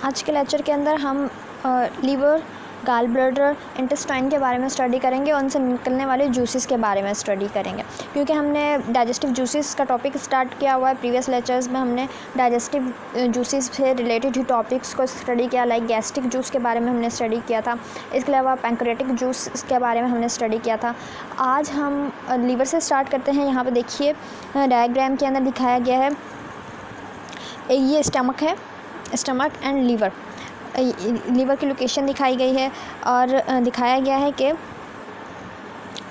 आज के लेक्चर के अंदर हम लीवर, गाल ब्लैडर, इंटेस्टाइन के बारे में स्टडी करेंगे और उनसे निकलने वाले जूसेस के बारे में स्टडी करेंगे। क्योंकि हमने डाइजेस्टिव जूसेस का टॉपिक स्टार्ट किया हुआ है। प्रीवियस लेक्चर्स में हमने डाइजेस्टिव जूसेस से रिलेटेड ही टॉपिक्स को स्टडी किया, लाइक गैस्ट्रिक जूस के बारे में हमने स्टडी किया था। इसके अलावा पैंक्रियाटिक जूस के बारे में हमने स्टडी किया था। आज हम लीवर से स्टार्ट करते हैं। यहाँ पर देखिए डायग्राम के अंदर दिखाया गया है, ये स्टमक है, स्टमक एंड लीवर की लोकेशन दिखाई गई है और दिखाया गया है कि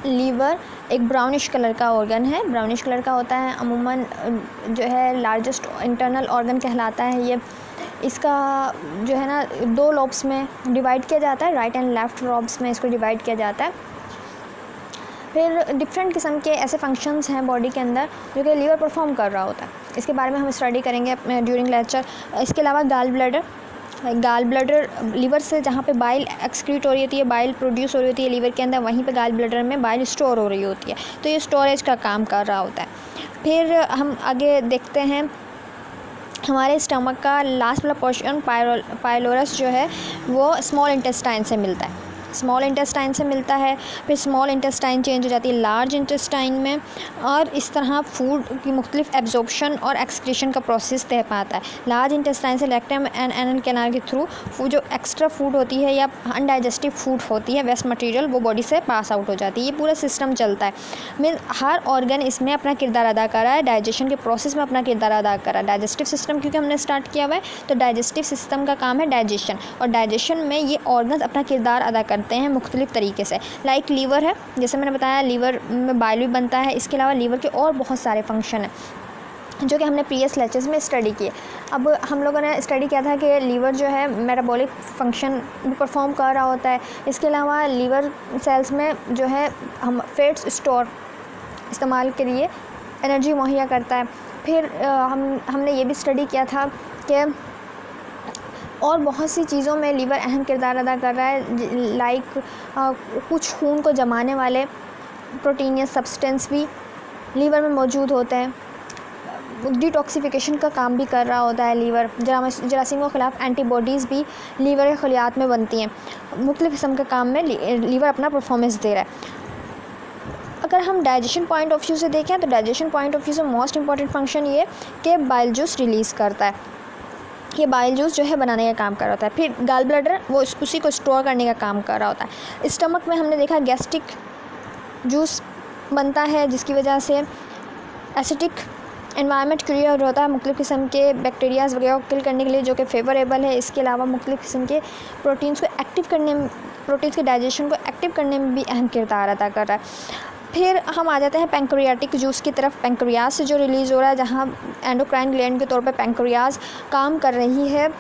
लीवर एक ब्राउनिश कलर का ऑर्गन है। ब्राउनिश कलर का होता है, अमूमन जो है लार्जेस्ट इंटरनल ऑर्गन कहलाता है ये। इसका जो है ना 2 लोब्स में डिवाइड किया जाता है, राइट एंड लेफ़्ट लोब्स में इसको डिवाइड किया जाता है। फिर डिफरेंट किस्म के ऐसे फंक्शंस हैं बॉडी के अंदर जो कि लीवर परफॉर्म कर रहा होता है। इसके बारे में हम स्टडी करेंगे ड्यूरिंग लेक्चर। इसके अलावा गाल ब्लैडर लीवर से जहाँ पे बाइल एक्सक्रीट हो रही होती है, बाइल प्रोड्यूस हो रही होती है लीवर के अंदर, वहीं पे गाल ब्लैडर में बाइल स्टोर हो रही होती है, तो ये स्टोरेज का काम कर रहा होता है। फिर हम आगे देखते हैं, हमारे स्टमक का लास्ट वाला पोर्शन पाइलोरस जो है वो स्मॉल इंटेस्टाइन से मिलता है, फिर स्मॉल इंटेस्टाइन चेंज हो जाती है लार्ज इंटेस्टाइन में, और इस तरह फूड की मुख्तलिफ एब्जॉर्प्शन और एक्सक्रीशन का प्रोसेस तय पाता है। लार्ज इंटेस्टाइन से रेक्टम एंड एनल कैनाल के थ्रू जो एक्स्ट्रा फूड होती है या अनडाइजेस्टिव फूड होती है, वेस्ट मटेरियल, वो बॉडी से पास आउट हो जाती है। ये पूरा सिस्टम चलता है। मीन हर ऑर्गन इसमें अपना किरदार अदा कर रहा है, डाइजेशन के प्रोसेस में अपना किरदार अदा कर रहा है। डाइजेस्टिव सिस्टम क्योंकि हमने स्टार्ट किया हुआ है, तो डाइजेस्टिव सिस्टम का काम है डाइजेशन, और डाइजेशन में ये ऑर्गन अपना किरदार अदा करते हैं मुख्तलिफ तरीके से। लाइक लीवर है, जैसे मैंने बताया लीवर में बाइल भी बनता है। इसके अलावा लीवर के और बहुत सारे फंक्शन हैं जो कि हमने प्रीवियस लेक्चर्स में स्टडी किए। अब हम लोगों ने स्टडी किया था कि लीवर जो है मेटाबॉलिक फंक्शन भी परफॉर्म कर रहा होता है। इसके अलावा लीवर सेल्स में जो है हम फैट्स स्टोर इस्तेमाल के लिए एनर्जी मुहैया करता है। फिर हमने ये भी स्टडी किया था कि और बहुत सी चीज़ों में लीवर अहम किरदार अदा कर रहा है, लाइक कुछ खून को जमाने वाले प्रोटीनियस सब्सटेंस भी लीवर में मौजूद होते हैं। डिटॉक्सिफिकेशन का काम भी कर रहा होता है लीवर। जरासीमों के ख़िलाफ़ एंटीबॉडीज़ भी लीवर के खलियात में बनती हैं। मुख्तलिफ़ किस्म के काम में लीवर अपना परफॉर्मेंस दे रहा है। अगर हम डाइजेशन पॉइंट ऑफ व्यू से देखें तो डाइजेशन पॉइंट ऑफ व्यू से मोस्ट इंपॉर्टेंट फंक्शन ये कि बाइल जूस रिलीज़ करता है। ये बाइल जूस जो है बनाने का काम कर रहा होता है। फिर गाल ब्लैडर वो उसी को स्टोर करने का काम कर रहा होता है। स्टमक में हमने देखा गैस्ट्रिक जूस बनता है, जिसकी वजह से एसिडिक एनवायरनमेंट क्रिएट होता है मुख्तलिफ़ किस्म के बैक्टीरियाज़ वगैरह को किल करने के लिए, जो कि फेवरेबल है। इसके अलावा मुख्तलिफ़ किस्म के प्रोटीन्स के डाइजेशन को एक्टिव करने में भी अहम किरदार अदा कर रहा है। फिर हम आ जाते हैं पैंक्रियाटिक जूस की तरफ। पैंक्रियाज से जो रिलीज़ हो रहा है, जहाँ एंडोक्राइन ग्लैंड के तौर पर पैंक्रियाज काम कर रही है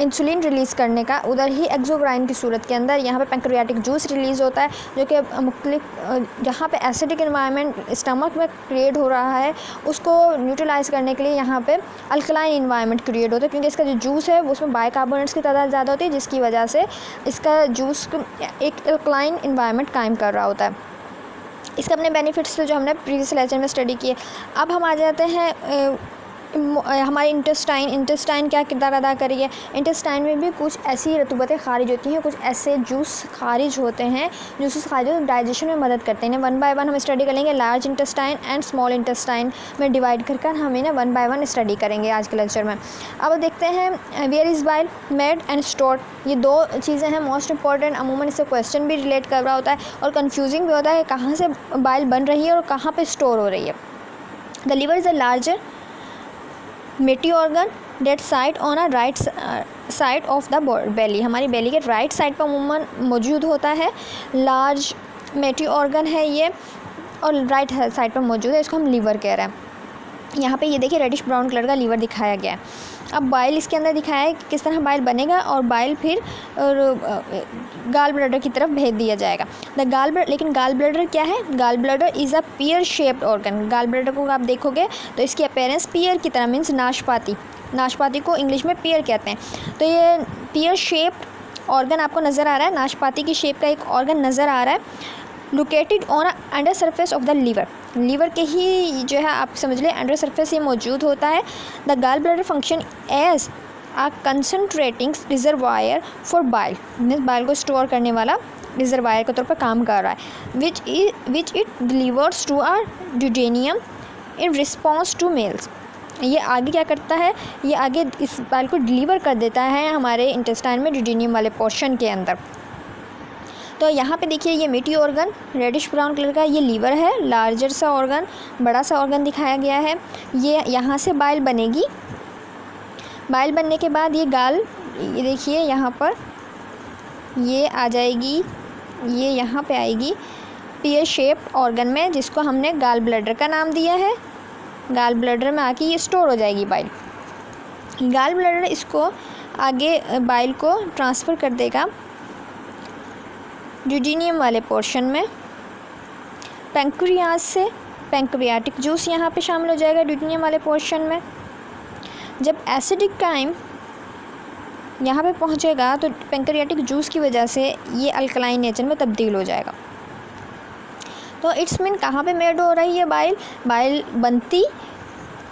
इंसुलिन रिलीज़ करने का, उधर ही एक्सोक्राइन की सूरत के अंदर यहाँ पे पैंक्रियाटिक जूस रिलीज़ होता है, जो कि मुख्तलिफ जहाँ पे एसिडिक एनवायरनमेंट स्टमक में क्रिएट हो रहा है उसको न्यूट्रलाइज़ करने के लिए यहाँ पे अल्कलाइन एनवायरनमेंट क्रिएट होता है। क्योंकि इसका जो जूस है उसमें बाइकार्बोनेट्स की तादाद ज़्यादा होती है, जिसकी वजह से इसका जूस एक अल्कलाइन एनवायरनमेंट कायम कर रहा होता है। इसके अपने बेनिफिट्स जो हमने प्रीवियस लेक्चर में स्टडी किए। अब हम आ जाते हैं हमारी इंटेस्टाइन क्या किरदार अदा कर रही है। इंटेस्टाइन में भी कुछ ऐसी रतूबतें खारिज होती हैं, कुछ ऐसे जूस खारिज होते हैं, जूसेस खारिज डाइजेशन में मदद करते हैं। 1 बाय 1 हम स्टडी करेंगे। Large intestine and small intestine में डिवाइड कर हम इन्हें 1 बाय 1 स्टडी करेंगे आज के लेक्चर में। अब देखते हैं where is bile made and stored. ये 2 चीज़ें हैं मोस्ट इंपॉर्टेंट। अमूमन इससे क्वेश्चन भी रिलेट कर रहा होता है और कन्फ्यूजिंग भी होता है कहाँ से बाइल बन रही है और कहाँ पर स्टोर हो रही है। The liver is a larger meaty organ that sits on a right side of the belly. हमारी बेली के राइट साइड पर अमूमन मौजूद होता है। लार्ज मेटी ऑर्गन है ये और राइट साइड पर मौजूद है, इसको हम लीवर कह रहे हैं। यहाँ पे ये देखिए रेडिश ब्राउन कलर का लीवर दिखाया गया है। अब बाइल इसके अंदर दिखाया है कि किस तरह बाइल बनेगा और बाइल फिर गाल ब्लैडर की तरफ भेज दिया जाएगा। लेकिन गाल ब्लैडर क्या है? Gall bladder is a pear shaped organ. Gall bladder को आप देखोगे तो इसकी अपीयरेंस पियर की तरह, मीन्स नाशपाती को इंग्लिश में पियर कहते हैं। तो ये पियर शेप्ड ऑर्गन आपको नज़र आ रहा है, नाशपाती की शेप का एक ऑर्गन नज़र आ रहा है। Located on under surface of the liver के ही जो है आप समझ लें अंडर सरफेस ये मौजूद होता है। The gall bladder function as a concentrating reservoir for bile, means bile को स्टोर करने वाला रिजर्वायर के तौर पर काम कर रहा है, which it delivers to our duodenum in response to meals. ये आगे क्या करता है, ये आगे इस बाइल को डिलीवर कर देता है हमारे इंटेस्टाइन में ड्यूडेनियम वाले पोर्शन के अंदर। तो यहाँ पे देखिए ये मीटी ऑर्गन रेडिश ब्राउन कलर का, ये लीवर है, लार्जर सा ऑर्गन, बड़ा सा ऑर्गन दिखाया गया है। ये यहाँ से बाइल बनेगी, बाइल बनने के बाद ये गाल, ये देखिए यहाँ पर ये आ जाएगी, ये यहाँ पे आएगी पीयर शेप ऑर्गन में, जिसको हमने गाल ब्लैडर का नाम दिया है। गाल ब्लैडर में आके ये स्टोर हो जाएगी बाइल। गाल ब्लैडर इसको आगे बाइल को ट्रांसफ़र कर देगा ड्यूडेनियम वाले पोर्शन में। पैंक्रियाज से पैंक्रियाटिक जूस यहाँ पे शामिल हो जाएगा ड्यूडेनियम वाले पोर्शन में। जब एसिडिक टाइम यहाँ पे पहुँचेगा तो पैंक्रियाटिक जूस की वजह से ये अल्कलाइन नेचर में तब्दील हो जाएगा। तो इट्स मीन कहाँ पे मेड हो रही है बाइल, बाइल बनती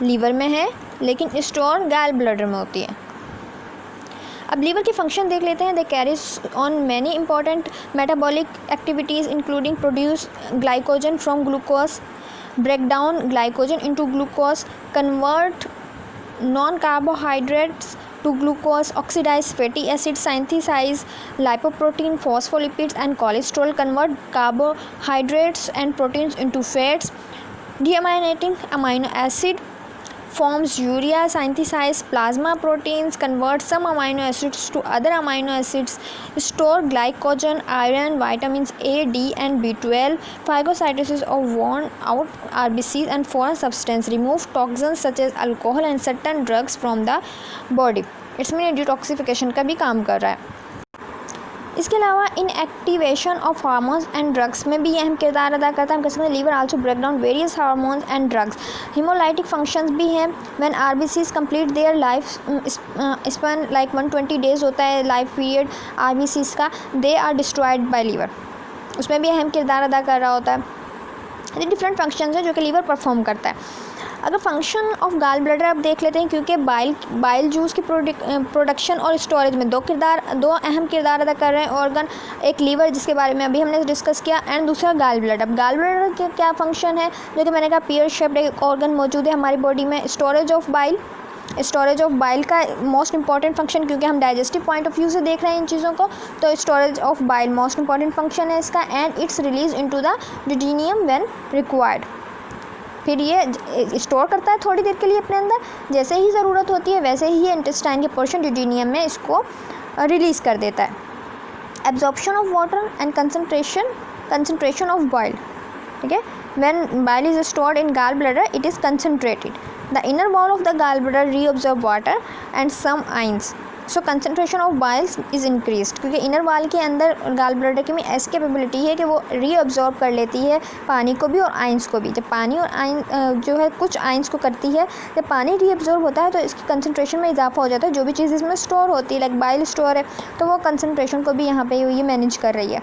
लीवर में है लेकिन स्टोर गैल ब्लैडर में होती है। अब लीवर के फंक्शन देख लेते हैं। They carries on many important metabolic activities including produce glycogen from glucose, break down glycogen into glucose, convert non carbohydrates to glucose, oxidize fatty acids, synthesize lipoprotein, phospholipids and cholesterol, convert carbohydrates and proteins into fats, deaminating amino acid, forms urea, synthesize plasma proteins, convert some amino acids to other amino acids, store glycogen, iron, vitamins A, D and B12, phagocytosis of worn out RBCs and foreign substance, remove toxins such as alcohol and certain drugs from the body। इसमें detoxification का भी काम कर रहा है। इसके अलावा inactivation of hormones and drugs में भी ये अहम किरदार अदा करता है। हम कह सकते हैं liver also break down various hormones and drugs. Haemolytic functions भी हैं। When RBCs complete their life span, like 120 days होता है लाइफ पीरियड आरबीसीज का, they are destroyed by liver, उसमें भी अहम किरदार अदा कर रहा होता है। ये डिफरेंट फंक्शंस हैं जो कि लीवर परफॉर्म करता है। अगर फंक्शन ऑफ गाल ब्लैडर आप देख लेते हैं, क्योंकि बाइल जूस की प्रोडक्शन और स्टोरेज में दो अहम किरदार अदा कर रहे हैं ऑर्गन, एक लीवर जिसके बारे में अभी हमने डिस्कस किया एंड दूसरा गाल ब्लैडर। अब गाल ब्लैडर के क्या फंक्शन है, जो कि मैंने कहा पीयर शेप्ड एक ऑर्गन मौजूद है हमारी बॉडी में। स्टोरेज ऑफ बाइल का मोस्ट इंपॉर्टेंट फंक्शन, क्योंकि हम डाइजेस्टिव पॉइंट ऑफ व्यू से देख रहे हैं इन चीज़ों को, तो storage of bile most important function है इसका। And its release into the duodenum when required. फिर ये स्टोर करता है थोड़ी देर के लिए अपने अंदर, जैसे ही ज़रूरत होती है वैसे ही ये इंटेस्टाइन के पोर्शन ड्यूडेनियम में इसको रिलीज़ कर देता है। Absorption of water and concentration of bile, ठीक है। When bile is stored in gall bladder it is concentrated. The inner wall of the gall bladder reabsorb water and some ions, so concentration of biles is increased, क्योंकि inner wall के अंदर gall bladder की में ऐसी capability है कि वो reabsorb कर लेती है पानी को भी और आइंस को भी। जब पानी और आइन जो है कुछ आइंस को करती है, जब पानी रीअब्जॉर्ब होता है तो इसकी कंसनट्रेशन में इजाफा हो जाता है। जो भी चीज़ इसमें स्टोर होती है लाइक बाइल स्टोर है, तो वो कंसनट्रेशन को भी यहाँ पे ये मैनेज कर रही है।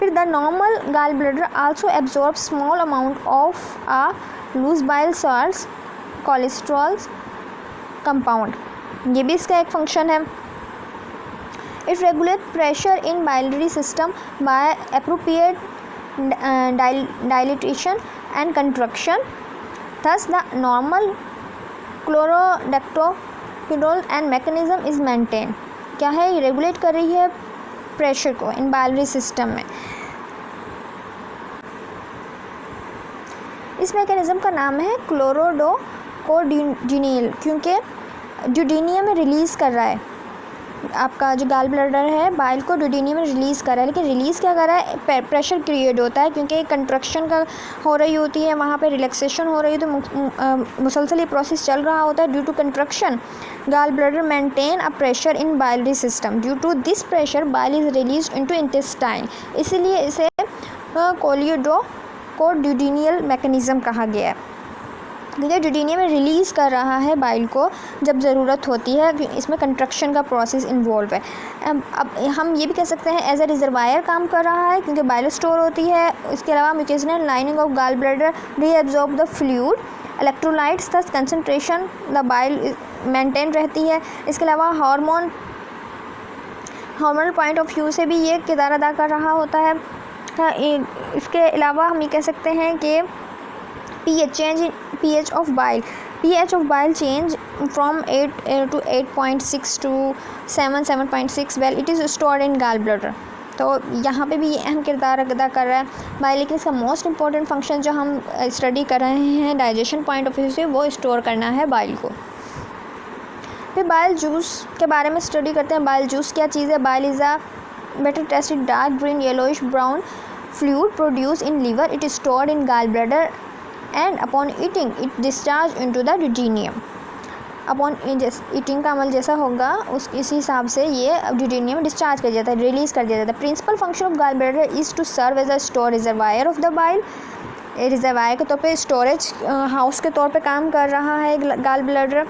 फिर the normal gall bladder also absorb small amount of a loose bile salts, cholesterols compound, ये भी इसका एक फंक्शन है। It regulate pressure in biliary system by appropriate dilatation and contraction, thus the normal क्लोरोडेक्टोपिडोल एंड मैकेनिज्म इज मेंटेन। क्या है, ये regulate कर रही है प्रेशर को इन बाइलरी सिस्टम में। इस मैकेनिज्म का नाम है क्लोरोडोकोडिनियल, क्योंकि ड्यूडेनियम में रिलीज़ कर रहा है आपका जो गाल ब्लैडर है बाइल को ड्यूडेनियम में रिलीज़ कर रहा है। लेकिन रिलीज़ क्या कर रहा है, प्रेशर क्रिएट होता है, क्योंकि कंट्रक्शन का हो रही होती है, वहाँ पे रिलैक्सेशन हो रही है, तो मुसलसल ये प्रोसेस चल रहा होता है। Due to contraction gall bladder maintain a pressure in biliary system, due to this pressure bile is release into intestine, इसीलिए इसे कोलियोडोकोडिनियल मैकेनिज्म कहा गया है। ये ड्यूटेनियम रिलीज़ कर रहा है बाइल को जब ज़रूरत होती है, इसमें कंस्ट्रक्शन का प्रोसेस इन्वॉल्व है। अब हम ये भी कह सकते हैं एज ए रिजर्वायर काम कर रहा है क्योंकि बाइल स्टोर होती है। इसके अलावा mucosal lining of gall bladder reabsorb the fluid electrolytes, thus concentration the bile maintain रहती है। इसके अलावा हार्मोनल पॉइंट ऑफ व्यू से भी ये किरदार अदा कर रहा होता है। इसके अलावा हम ये कह सकते हैं कि pH change in pH of bile change from 8 to 8.6 to 7.6 well it is stored in gallbladder। तो यहाँ पे भी ये अहम किरदार अदा कर रहा है बाइल, लेकिन इसका मोस्ट इम्पॉर्टेंट फंक्शन जो हम स्टडी कर रहे हैं डाइजेशन पॉइंट ऑफ व्यू से, वो स्टोर करना है बाइल को। फिर बाइल जूस के बारे में स्टडी करते हैं। बाइल जूस क्या चीज़ है? Bile is a better tested dark green yellowish brown fluid produced in liver. It is stored in gallbladder and upon eating it discharge into the duodenum। Upon eating का अमल जैसा होगा इसी हिसाब से ये ड्यूटेनियम डिस्चार्ज कर जाता है, रिलीज़ कर दिया जाता है। Principal function of gall bladder is to serve as a store reservoir of the bile. Reservoir के तौर पे, स्टोरेज हाउस के तौर पे काम कर रहा है गॉल ब्लैडर।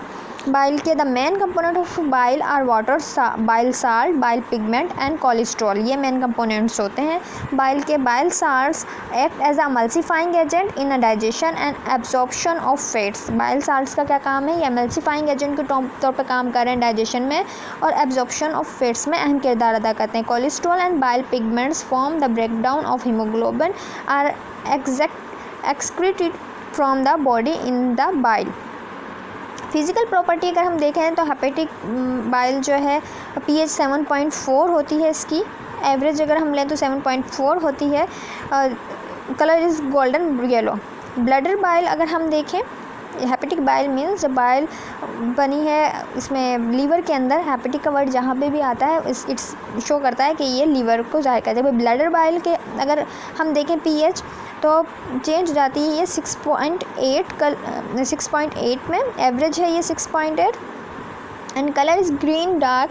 बाइल के the main component of bile are water, bile salt, bile pigment and cholesterol, ये मेन कंपोनेंट्स होते हैं बाइल के। Bile salts act as a emulsifying agent in a digestion and absorption of fats. Bile salts का क्या काम है? ये emulsifying agent के तौर पर काम कर रहे हैं डाइजेशन में और एब्जॉर्प्शन ऑफ फैट्स में अहम किरदार अदा करते हैं। Cholesterol and bile pigments form the breakdown of haemoglobin are excreted from the body in the bile. Physical property अगर हम देखें तो हेपेटिक बाइल जो है pH 7.4 होती है, इसकी एवरेज अगर हम लें तो 7.4 होती है। Colour is golden yellow. Bladder bile अगर हम देखें, हेपेटिक बाइल मीन्स जब बाइल बनी है इसमें लीवर के अंदर, हेपेटिक का वर्ड जहाँ पे भी आता है इट्स शो करता है कि ये लीवर को जाहिर करता है। जब ब्लैडर बाइल के अगर हम देखें pH तो चेंज हो जाती है ये 6.8 में, एवरेज है ये 6.8 and colour is green dark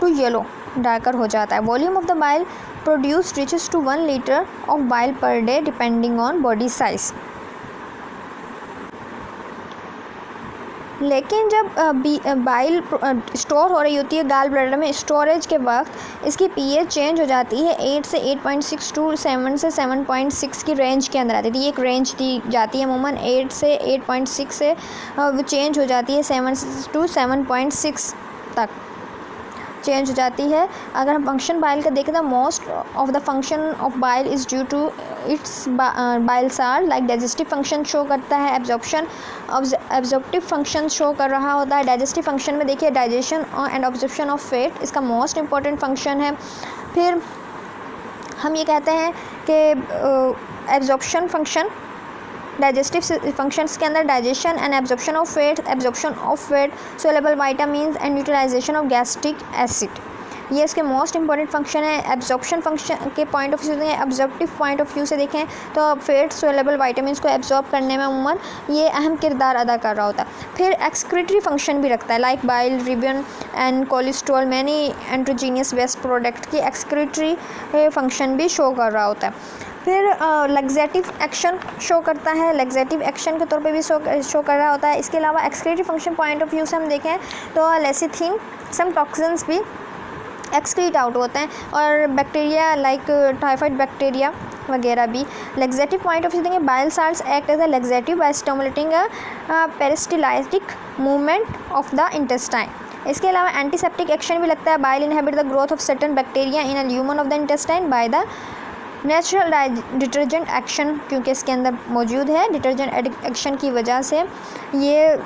to yellow, darker हो जाता है। Volume of the bile produce reaches to 1 litre of bile per day depending on body size. लेकिन जब बाइल स्टोर हो रही होती है गॉल ब्लैडर में, स्टोरेज के वक्त इसकी pH चेंज हो जाती है 8 से 8.6 टू 7 से 7.6 की रेंज के अंदर आती थी। एक रेंज दी जाती है अमूमन 8 से 8.6 से वो चेंज हो जाती है 7 टू 7.6 तक चेंज हो जाती है। अगर हम फंक्शन बाइल का देखें तो most of the function of bile is due to its bile salt, like digestive function show करता है, एब्जॉर्प्टिव फंक्शन शो कर रहा होता है। डाइजेस्टिव फंक्शन में देखिए digestion and absorption of fat इसका मोस्ट इंपॉर्टेंट फंक्शन है। फिर हम ये कहते हैं कि एब्जॉर्प्शन फंक्शन, डाइजेस्टिव फंक्शंस के अंदर digestion and absorption of fat, soluble vitamins and utilization of gastric acid, ये इसके मोस्ट इंपॉर्टेंट फंक्शन है। एब्जॉर्प्शन फंक्शन के पॉइंट ऑफ व्यू से देखें, एब्जॉर्प्टिव पॉइंट ऑफ व्यू से देखें तो फैट सोलेबल वाइटामिन्स को एब्जॉर्ब करने में उमूमन ये अहम किरदार अदा कर रहा होता है। फिर एक्सक्रीटरी फंक्शन भी रखता है, like bile, ribbon and cholesterol, many endogenous waste product की एक्सक्रीटरी फंक्शन भी शो कर रहा होता है। फिर लैक्सेटिव एक्शन शो करता है, लैक्सेटिव एक्शन के तौर पे भी शो कर रहा होता है। इसके अलावा excretory function point of view से हम देखें तो लेसिथिन, सम टॉक्सिन्स भी एक्सक्रीट आउट होते हैं और बैक्टीरिया लाइक टाइफाइड बैक्टीरिया वगैरह भी। लैक्सेटिव पॉइंट ऑफ व्यू देंगे, bile salts act as a laxative by stimulating peristaltic movement of the intestine. इसके अलावा एंटीसेप्टिक एक्शन भी लगता है। Bile inhibit the growth of certain bacteria in a lumen of the intestine by the natural detergent action, क्योंकि इसके अंदर मौजूद है डिटर्जेंट एक्शन की वजह से ये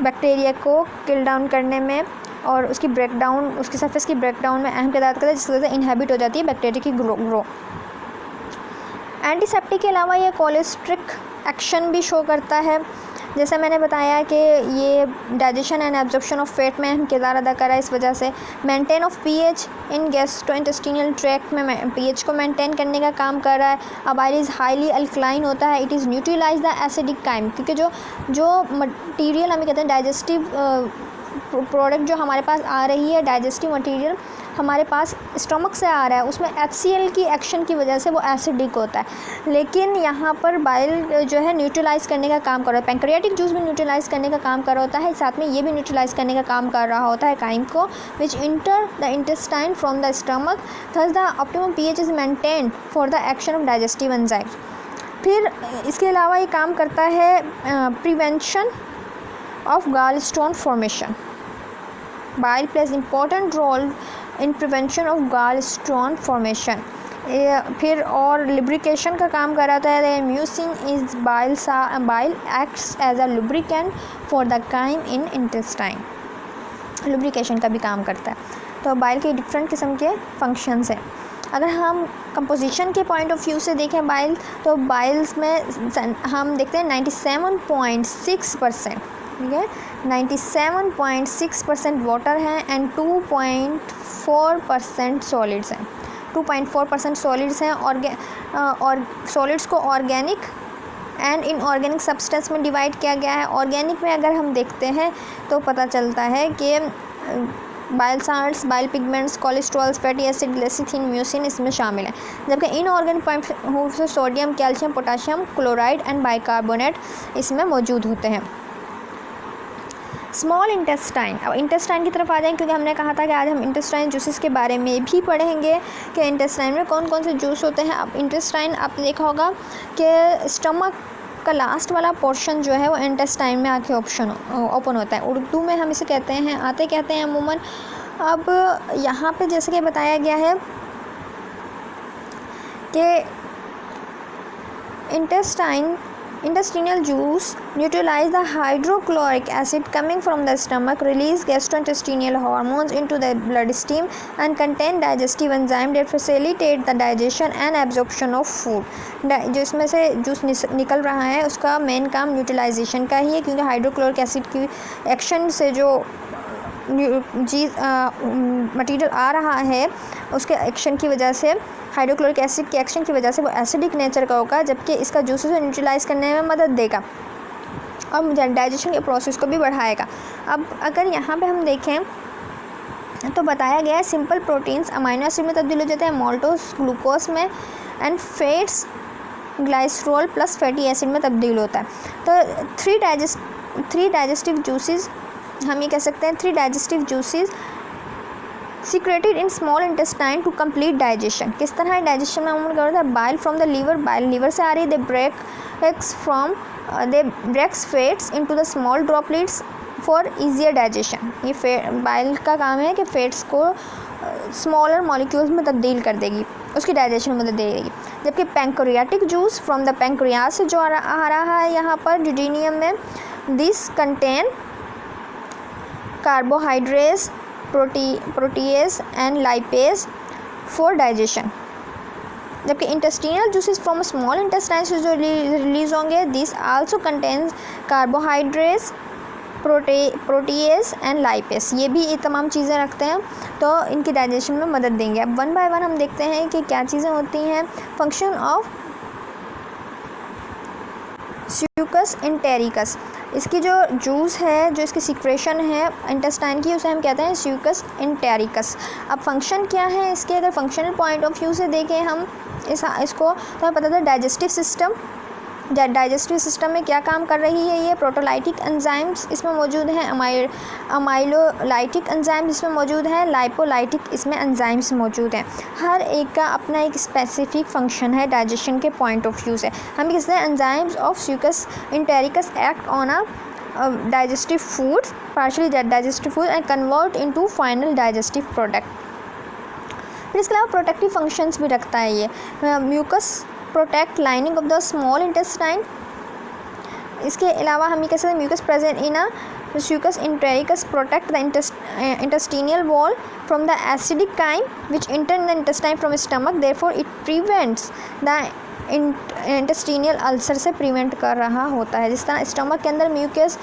बैक्टीरिया को किल डाउन करने में और उसकी ब्रेकडाउन, उसकी सरफेस की ब्रेकडाउन में अहम किरदार करता है, जिसकी वजह से इनहिबिट हो जाती है बैक्टीरिया की ग्रो। एंटीसेप्टिक के अलावा ये कोलेस्ट्रिक एक्शन भी शो करता है। जैसा मैंने बताया कि ये digestion and absorption of fat में अहम किरदार अदा कर रहा है, इस वजह से maintain of pH in gastrointestinal tract में पीएच को मेंटेन करने का काम कर रहा है। अब बाइल इज़ हाईली अल्कलाइन होता है, it is neutralize the acidic chyme, क्योंकि जो मटीरियल हमें कहते हैं डाइजेस्टिव प्रोडक्ट जो हमारे पास आ रही है, डाइजेस्टिव मटेरियल हमारे पास स्टमक से आ रहा है, उसमें HCl की एक्शन की वजह से वो एसिडिक होता है। लेकिन यहाँ पर बाइल जो है न्यूट्रलाइज़ करने का काम कर रहा है, पैंक्रियाटिक जूस भी न्यूट्रलाइज़ करने का काम कर रहा होता है, साथ में ये भी न्यूट्रलाइज़ करने का काम कर रहा होता है काइम को, which enter the intestine from the stomach, thus the optimum pH is maintained for the action of digestive enzyme. फिर इसके अलावा ये काम करता है prevention of gallstone formation. Bile plays important role in prevention of gallstone formation. फिर और lubrication का काम कराता है। Mucin is bile acts as a lubricant for the chyme in intestine, lubrication का भी काम करता है। तो बाइल के डिफरेंट किस्म के फंक्शंस हैं। अगर हम कंपोजिशन के पॉइंट ऑफ व्यू से देखें बाइल, तो बाइल्स में हम देखते हैं 97.6%, ठीक है, 97.6% वाटर हैं एंड 2.4% सॉलिड्स हैं। 2.4% सॉलिड्स हैं और सॉलिड्स को ऑर्गेनिक एंड इनऑर्गेनिक सब्सटेंस में डिवाइड किया गया है। ऑर्गेनिक में अगर हम देखते हैं तो पता चलता है कि bile salts, bile pigments, cholesterols, fatty acid, lecithin, mucin इसमें शामिल है। जबकि इनऑर्गेनिक पॉइंट से sodium, calcium, potassium, chloride and bicarbonate इसमें मौजूद होते हैं। स्मॉल इंटेस्टाइन, अब इंटेस्टाइन की तरफ आ जाएं, क्योंकि हमने कहा था कि आज हम इंटेस्टाइन जूसेस के बारे में भी पढ़ेंगे कि इंटेस्टाइन में कौन कौन से जूस होते हैं। अब इंटेस्टाइन आपने देखा होगा कि स्टमक का लास्ट वाला पोर्शन जो है वो इंटेस्टाइन में आके ओपन होता है। उर्दू में हम इसे कहते हैं आते कहते हैं अमूमन। अब यहाँ पे जैसे कि बताया गया है कि intestinal juice neutralize the hydrochloric acid coming from the stomach, release gastrointestinal hormones into the bloodstream and contain digestive enzyme that facilitate the digestion and absorption of food। जो इसमें से जूस निकल रहा है उसका मेन काम न्यूट्रलाइजेशन का ही है, क्योंकि हाइड्रोक्लोरिक एसिड की एक्शन से जो मटेरियल आ रहा है उसके एक्शन की वजह से, हाइड्रोक्लोरिक एसिड के एक्शन की वजह से वो एसिडिक नेचर का होगा, जबकि इसका जूस से न्यूट्रलाइज करने में मदद देगा और डाइजेशन के प्रोसेस को भी बढ़ाएगा। अब अगर यहाँ पे हम देखें तो बताया गया है सिंपल प्रोटीन्स अमाइनो एसिड में तब्दील हो जाते हैं, मोल्टोस ग्लूकोज में, and fats glycerol plus fatty acid में तब्दील होता है। तो थ्री डाइजेस्टिव जूसेस, हम ये कह सकते हैं 3 digestive juices secreted in small intestine to complete digestion. किस तरह डाइजेशन में अमूमन करता है? Bile from the liver, bile liver से आ रही है, they breaks fats into the small droplets for easier digestion. ये बाइल का काम है कि फैट्स को स्मॉलर मॉलिक्यूल्स में तब्दील कर देगी, उसकी डाइजेशन में मदद देगी। जबकि pancreatic juice from the pancreas से जो आ रहा है यहाँ पर ड्यूडेनियम में, this contain carbohydrates, protease and lipase for digestion. जबकि intestinal juices from small intestine से जो रिलीज होंगे, this also contains carbohydrates, protease and lipase, ये भी ये तमाम चीज़ें रखते हैं तो इनकी डाइजेशन में मदद देंगे। अब 1 बाय 1 हम देखते हैं कि क्या चीज़ें होती हैं। फंक्शन ऑफ स्यूकस इंटेरिकस, इसकी जो जूस है, जो इसकी सिक्रेशन है इंटेस्टाइन की, उसे हम कहते हैं स्यूकस इंटेरिकस। अब फंक्शन क्या है इसके, अगर फंक्शनल पॉइंट ऑफ व्यू से देखें हम इसको, तो हमें पता था डाइजेस्टिव सिस्टम में क्या काम कर रही है। ये प्रोटोलाइटिक एंजाइम्स इसमें मौजूद हैं, अमाइलोलाइटिक एंजाइम्स इसमें मौजूद हैं, लाइपोलाइटिक इसमें एंजाइम्स मौजूद हैं। हर एक का अपना एक स्पेसिफिक फंक्शन है डाइजेशन के पॉइंट ऑफ व्यू से। हम कहते हैं enzymes of succus entericus act on a digestive foods, partially digestive food and convert into final digestive product. फिर इसके अलावा प्रोटेक्टिव फंक्शंस भी रखता है ये। Mucus protect lining of the small intestine. इसके अलावा हम ये कह सकते हैं mucus present in a succus entericus protect the intestinal wall from the acidic crime which enter in the intestine from stomach, therefore it prevents the intestinal ulcer से prevent कर रहा होता है। जिस तरह स्टमक के अंदर म्यूकस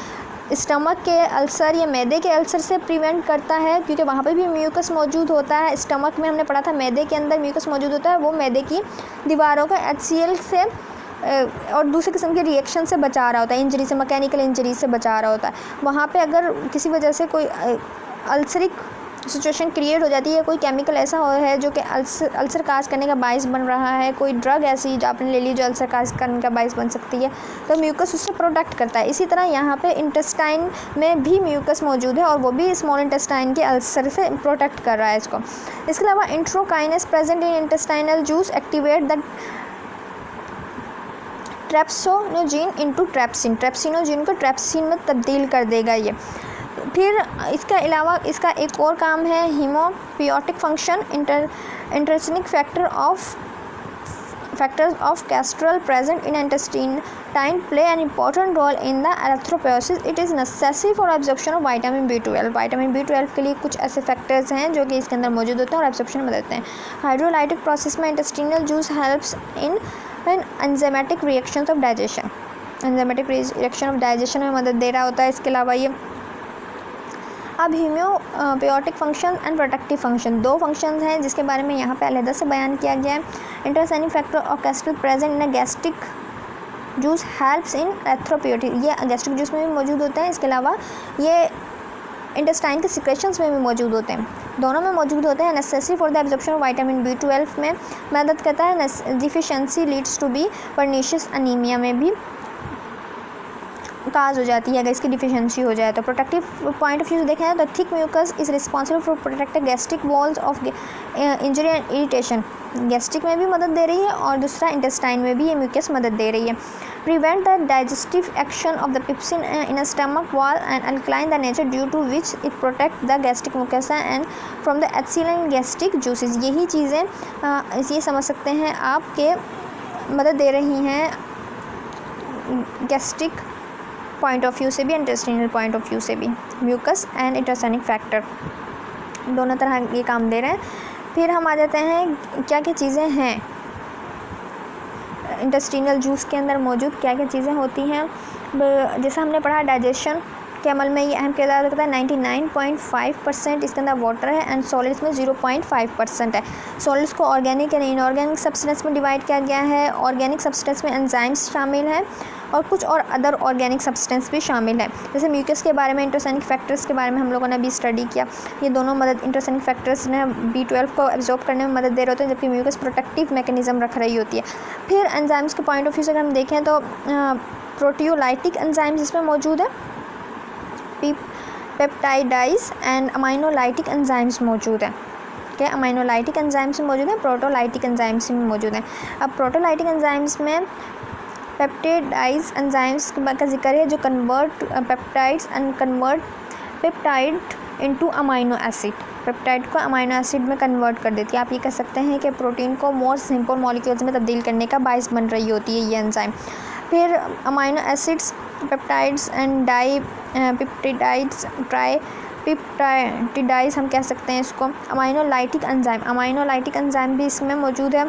स्टमक के अल्सर या मैदे के अल्सर से प्रिवेंट करता है, क्योंकि वहाँ पे भी म्यूकस मौजूद होता है। स्टमक में हमने पढ़ा था मैदे के अंदर म्यूकस मौजूद होता है, वो मैदे की दीवारों का HCl से और दूसरे किस्म के रिएक्शन से बचा रहा होता है, इंजरी से, मैकेनिकल इंजरी से बचा रहा होता है। वहाँ पे अगर किसी वजह से कोई अल्सरिक सिचुएशन क्रिएट हो जाती है, कोई केमिकल ऐसा है जो कि अल्सर काज करने का बाइस बन रहा है, कोई ड्रग ऐसी जो आपने ले ली जो अल्सर काज करने का बाइस बन सकती है, तो म्यूकस उससे प्रोटेक्ट करता है। इसी तरह यहाँ पे इंटेस्टाइन में भी म्यूकस मौजूद है और वो भी स्मॉल इंटेस्टाइन के अल्सर से प्रोटेक्ट कर रहा है इसको। इसके अलावा enterokinase present in intestinal juice activate the trypsinogen into trypsin, trypsinogen को ट्रेप्सिन में तब्दील कर देगा ये। फिर इसके अलावा इसका एक और काम है haemopoietic function, intrinsic factors of Castle present in intestine play an important role in the erythropoiesis. It is necessary for absorption of vitamin B12। Vitamin B12 के लिए कुछ ऐसे फैक्टर्स हैं जो कि इसके अंदर मौजूद होते हैं और एब्जॉर्प्शन में देते हैं। हाइड्रोलाइटिक प्रोसेस में intestinal juice helps in enzymatic reactions of digestion, enzymatic reaction of digestion में मदद दे रहा होता है। इसके अलावा ये अब हीमोपियोटिक फंक्शन एंड प्रोटेक्टिव फंक्शन, दो फंक्शंस हैं जिसके बारे में यहाँ पे अलग से बयान किया गया है। Intrinsic factor of Castle present in a gastric juice helps in erythropoietic, ये गैस्ट्रिक जूस में भी मौजूद होते हैं। इसके अलावा ये इंटेस्टाइन के सिक्रेशंस में भी मौजूद होते हैं, दोनों में मौजूद होते हैं। Necessary for the absorption of vitamin B12 में मदद करता है। Deficiency leads to B pernicious anaemia में भी काज हो जाती है अगर इसकी डिफिशिएंसी हो जाए तो। प्रोटेक्टिव पॉइंट ऑफ व्यू से देखें तो thick mucus is responsible for protect gastric walls of injury and irritation, gastric में भी मदद दे रही है और दूसरा इंटेस्टाइन में भी ये म्यूकस मदद दे रही है। Prevent the digestive action of the pepsin in a stomach wall and alkaline the nature due to which it protect the gastric mucosa and from the एसिलाइन गैस्ट्रिक जूसेस। यही चीज़ें ये समझ सकते हैं आपके मदद दे रही हैं गैस्ट्रिक पॉइंट ऑफ व्यू से भी, इंटेस्टाइनल पॉइंट ऑफ व्यू से भी। म्यूकस एंड इंटेस्टाइनिक फैक्टर दोनों तरह ये काम दे रहे हैं। फिर हम आ जाते हैं क्या क्या चीज़ें हैं इंटेस्टाइनल जूस के अंदर मौजूद, क्या क्या चीज़ें होती हैं। जैसा हमने पढ़ा डाइजेशन के अमल में ये अहम किरदार अदा करता है। 99.5% इसके अंदर वाटर है एंड सॉलिड्स में 0.5% है। सॉलिड्स को ऑर्गेनिक एंड इनऑर्गेनिक सब्सटेंस में डिवाइड किया गया है। ऑर्गेनिक सब्सटेंस में एंजाइम्स शामिल हैं और कुछ और अदर ऑर्गेनिक सब्सटेंस भी शामिल है। जैसे म्यूकस के बारे में, इंटेस्टाइनिक फैक्टर्स के बारे में हम लोगों ने भी स्टडी किया। ये दोनों मदद, इंटेस्टाइनिक फैक्टर्स ने B12 को एब्जॉर्ब करने में मदद दे रहे होते हैं जबकि म्यूकस प्रोटेक्टिव मैकेनिज्म रख रही होती है। फिर एंजाइम्स के पॉइंट ऑफ व्यू से अगर हम देखें तो प्रोटियोलाइटिक एंजाइम्स इसमें मौजूद है, पेप्टाइडाइज एंड अमाइनोलाइटिक एंजाइम्स मौजूद है। क्या अमाइनोलाइटिक एंजाइम्स में मौजूद है, प्रोटोलाइटिक एंजाइम्स में मौजूद हैं। अब प्रोटोलाइटिक एंजाइम्स में पेप्टाइडाइज एंजाइम्स का जिक्र है जो convert peptides and convert peptide into amino acid, peptide को अमाइनो एसिड में कन्वर्ट कर देती है। आप ये कह सकते हैं कि प्रोटीन को मोर सिंपल मॉलिक्यूल्स में तब्दील करने का बाइस बन रही होती है ये एंजाइम। फिर amino acids, peptides and dipeptidases, tripeptidase हम कह सकते हैं इसको। अमाइनोलाइटिक एंजाइम भी इसमें मौजूद है।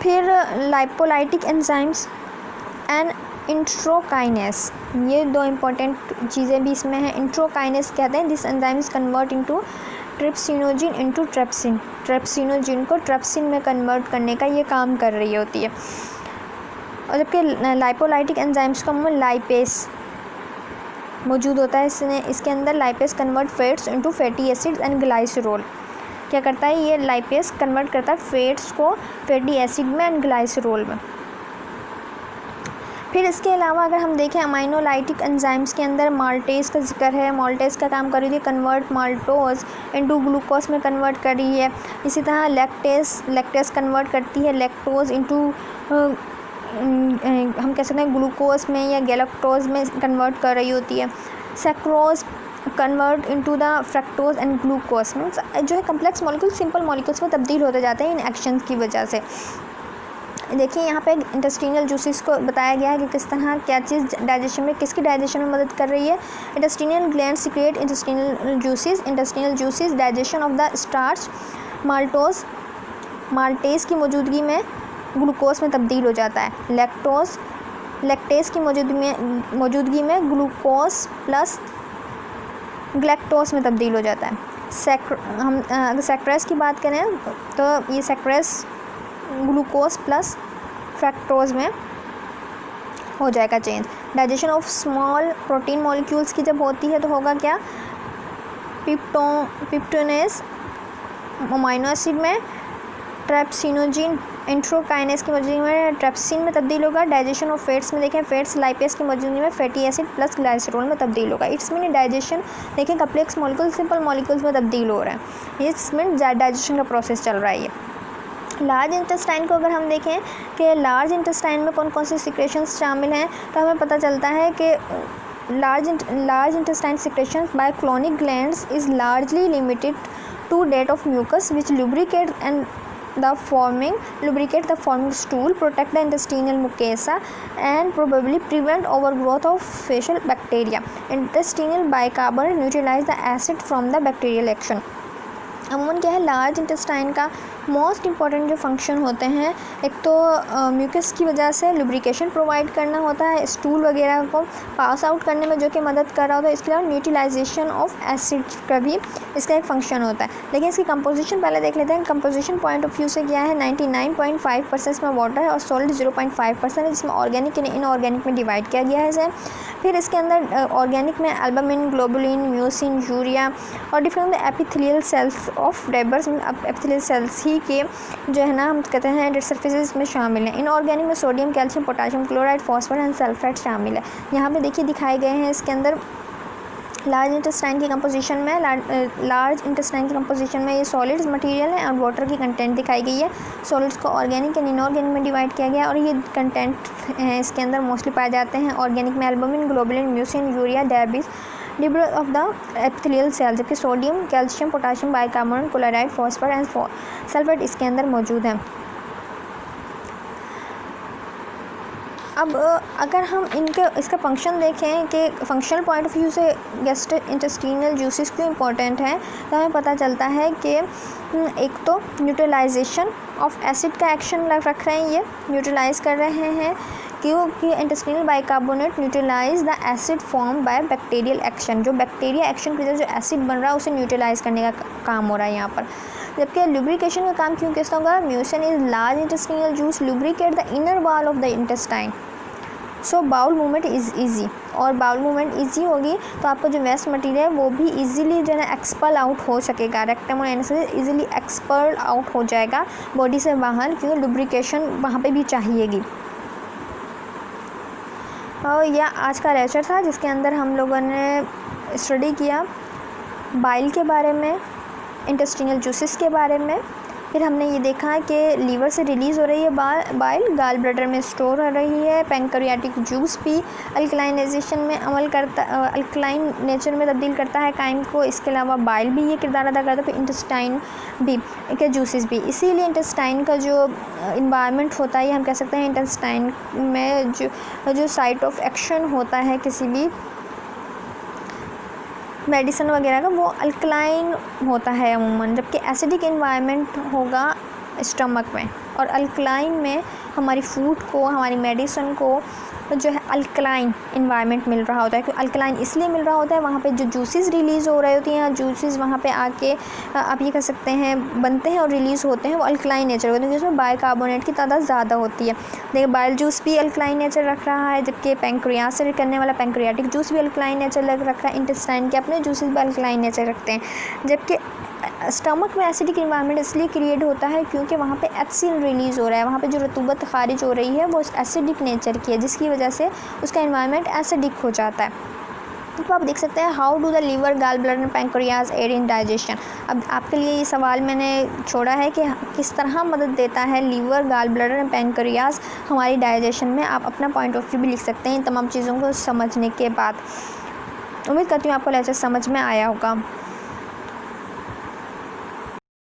फिर लाइपोलाइटिक एंजाइम्स एंड इंट्रोकाइनेस, ये दो इम्पॉर्टेंट चीज़ें भी इसमें हैं। इंट्रोकाइनेस कहते हैं this enzymes convert into trypsinogen into trypsin, trypsinogen को ट्रेप्सिन में कन्वर्ट करने का ये काम कर रही होती है। और जबकि लाइपोलाइटिक एंजाइम्स का मुँह लाइपेस मौजूद होता है, इसके अंदर lipase convert fats into fatty acids and glycerol. क्या करता है ये लाइपेस कन्वर्ट करता है फैट्स को फैटी एसिड में एंड ग्लाइसरोल में। फिर इसके अलावा अगर हम देखें अमाइनोलाइटिक एंजाइम्स के अंदर माल्टेज का जिक्र है। माल्टेज का काम कर रही है कन्वर्ट माल्टोज इनटू ग्लूकोज में कन्वर्ट कर रही है। इसी तरह लैक्टेज कन्वर्ट करती है लैक्टोज इनटू हम कह सकते हैं ग्लूकोज में या गैलेक्टोज में कन्वर्ट कर रही होती है। Sucrose convert into the fructose and glucose में जो है कम्प्लेक्स मॉलिक्यूल सिंपल मॉलिक्यूल्स में तब्दील होते जाते हैं इन एक्शंस की वजह से। देखिए यहाँ पे इंटेस्टाइनल जूसेस को बताया गया है कि किस तरह क्या चीज़ डाइजेशन में, किसकी डाइजेशन में मदद कर रही है। Intestinal gland secret intestinal juices digestion of the starch. Maltase की मौजूदगी में ग्लूकोज में तब्दील हो जाता है। लैक्टेज की मौजूदगी में ग्लूकोज प्लस ग्लैक्टोज में तब्दील हो जाता है। हम अगर सैक्रेज की बात करें तो ये सैक्रेज ग्लूकोज प्लस फ्रैक्टोज में हो जाएगा change. Digestion of small protein molecules की जब होती है तो होगा क्या, पिप्टोनेस अमाइनो एसिड में, ट्रेप्सिनोजिन इंट्रोकाइनेस की मौजूदगी में ट्रेप्सिन में तब्दील होगा। डाइजेशन ऑफ फैट्स में देखें फैट्स लाइपेस की मौजूदगी में फैटी एसिड प्लस ग्लाइसरोल में तब्दील होगा। इट्स मीन डाइजेशन देखें कम्प्लेक्स मॉलिक्यूल सिंपल मॉलिक्यूल्स में तब्दील हो रहा है। इट्स मीन डाइजेशन का प्रोसेस चल रहा है ये। लार्ज इंटेस्टाइन को अगर हम देखें कि लार्ज इंटेस्टाइन में कौन कौन से सिक्रेशंस शामिल हैं तो हमें पता चलता है कि large intestine secretions by colonic glands is largely limited to that of mucus which lubricate the forming stool, protect the intestinal mucosa and probably prevent overgrowth of facial bacteria. Intestinal bicarbonate neutralize the acid from the bacterial action. अमूमन क्या है, large intestine का most important जो function होते हैं, एक तो mucus की वजह से लुब्रिकेशन प्रोवाइड करना होता है, स्टूल वगैरह को पास आउट करने में जो कि मदद कर रहा होता है। इसके अलावा न्यूट्रलाइजेशन ऑफ एसिड का भी इसका एक फंक्शन होता है। लेकिन इसकी कंपोजिशन पहले देख लेते हैं। कंपोजिशन पॉइंट ऑफ व्यू से क्या है, 99.5% इसमें वाटर है और सॉलिड 0.5% है, जिसमें ऑर्गेनिक यानी इनऑर्गेनिक में डिवाइड किया गया है इसे। फिर इसके अंदर ऑर्गेनिक में एल्बुमिन, ग्लोबुलिन, म्यूसिन, यूरिया और डिफरेंट एपिथेलियल सेल्स ऑफ रेबर्स, एपिथेलियल सेल्स ही के जो है ना हम कहते हैं डेड सर्फेसिस में शामिल हैं। इनऑर्गेनिक में sodium, calcium, potassium chloride, phosphorus and sulphate शामिल है। यहाँ पे देखिए दिखाए गए हैं इसके अंदर लार्ज इंटेस्टाइन की कंपोजिशन में। लार्ज इंटेस्टाइन की कंपोजिशन में ये सॉलिड्स मटेरियल है और वाटर की कंटेंट दिखाई गई है। सॉलिड्स को ऑर्गेनिक एंड इनऑर्गेनिक में डिवाइड किया गया है और ये कंटेंट हैं इसके अंदर मोस्टली पाए जाते हैं। ऑर्गेनिक में एल्बुमिन, ग्लोबुलिन, म्यूसिन, यूरिया, डायबीज debris of the epithelial cell, जबकि sodium, calcium, potassium, bicarbonate, chloride, phosphorus and sulphate इसके अंदर मौजूद हैं। अब अगर हम इसका फंक्शन देखें कि फंक्शनल पॉइंट ऑफ व्यू से गैस्ट्रोइंटेस्टाइनल जूसेस क्यों इंपॉर्टेंट हैं, तो हमें पता चलता है कि एक तो न्यूट्रलाइजेशन ऑफ एसिड का एक्शन रख रहे हैं, ये न्यूट्रलाइज कर रहे हैं क्योंकि intestinal bicarbonate neutralize the acid form by bacterial action. जो बैक्टीरिया एक्शन की वजह से जो एसिड बन रहा है उसे न्यूट्रलाइज करने का काम हो रहा है यहाँ पर। जबकि लुब्रिकेशन का काम क्यों किसका होगा, mucin is large intestinal juice lubricate the inner wall of the intestine, so bowel movement is easy. और बाउल मूवमेंट ईजी होगी तो आपका जो वेस्ट मटेरियल है वो भी ईजिली जो है एक्सपल आउट हो सकेगा, रेक्टम और एनस से ईजिली एक्सपल आउट हो जाएगा बॉडी से बाहर, क्योंकि लुब्रिकेशन वहाँ पे भी चाहिएगी। और यह आज का लेक्चर था जिसके अंदर हम लोगों ने स्टडी किया बाइल के बारे में, इंटेस्टिनल जूसेस के बारे में। फिर हमने ये देखा कि लीवर से रिलीज़ हो रही है बाइल, गाल ब्लैडर में स्टोर हो रही है। पैंक्रियाटिक जूस भी अल्कलाइनेशन में अमल करता, अल्कलाइन नेचर में तब्दील करता है काइम को। इसके अलावा बाइल भी ये किरदार अदा करता है, फिर इंटेस्टाइन भी के जूसेस भी। इसीलिए इंटेस्टाइन का जो इन्वायरमेंट होता है, ये हम कह सकते हैं इंटेस्टाइन में जो साइट ऑफ एक्शन होता है किसी भी मेडिसिन वगैरह का, वो अल्कलाइन होता है अमूमन, जबकि एसिडिक इन्वायरमेंट होगा स्टमक में। और अल्कलाइन में हमारी फूड को, हमारी मेडिसिन को जो है अल्कलाइन इन्वायरमेंट मिल रहा होता है। क्योंकि अल्कलाइन इसलिए मिल रहा होता है, वहाँ पे जो जूसेस रिलीज़ हो रहे होती हैं, जूसेस वहाँ पे आके आप ये कह सकते हैं बनते हैं और रिलीज़ होते हैं, वो अल्कलाइन नेचर होते हैं, जिसमें बाइकार्बोनेट की तादाद ज़्यादा होती है। देखिए बाइल जूस भी अल्कलाइन नेचर रख रहा है, जबकि पैंक्रियास से करने वाला पैंक्रियाटिक जूस भी अल्कलाइन नेचर रख रहा है। इंटेस्टाइन के अपने जूसेस भी अल्कलाइन नेचर रखते हैं। जबकि स्टमक में एसिडिक इन्वायरमेंट इसलिए क्रिएट होता है क्योंकि वहाँ पे HCl रिलीज़ हो रहा है, वहाँ पे जो रतूबत खारिज हो रही है वो एसिडिक नेचर की है, जिसकी वजह से उसका इन्वायरमेंट एसिडिक हो जाता है। तो आप देख सकते हैं how do the liver, gall bladder, pancreas aid in digestion. अब आपके लिए ये सवाल मैंने छोड़ा है कि किस तरह मदद देता है liver, gall bladder and pancreas हमारी डाइजेशन में। आप अपना पॉइंट ऑफ व्यू भी लिख सकते हैं इन तमाम चीज़ों को समझने के बाद। उम्मीद करती हूँ आपको लेक्चर समझ में आया होगा।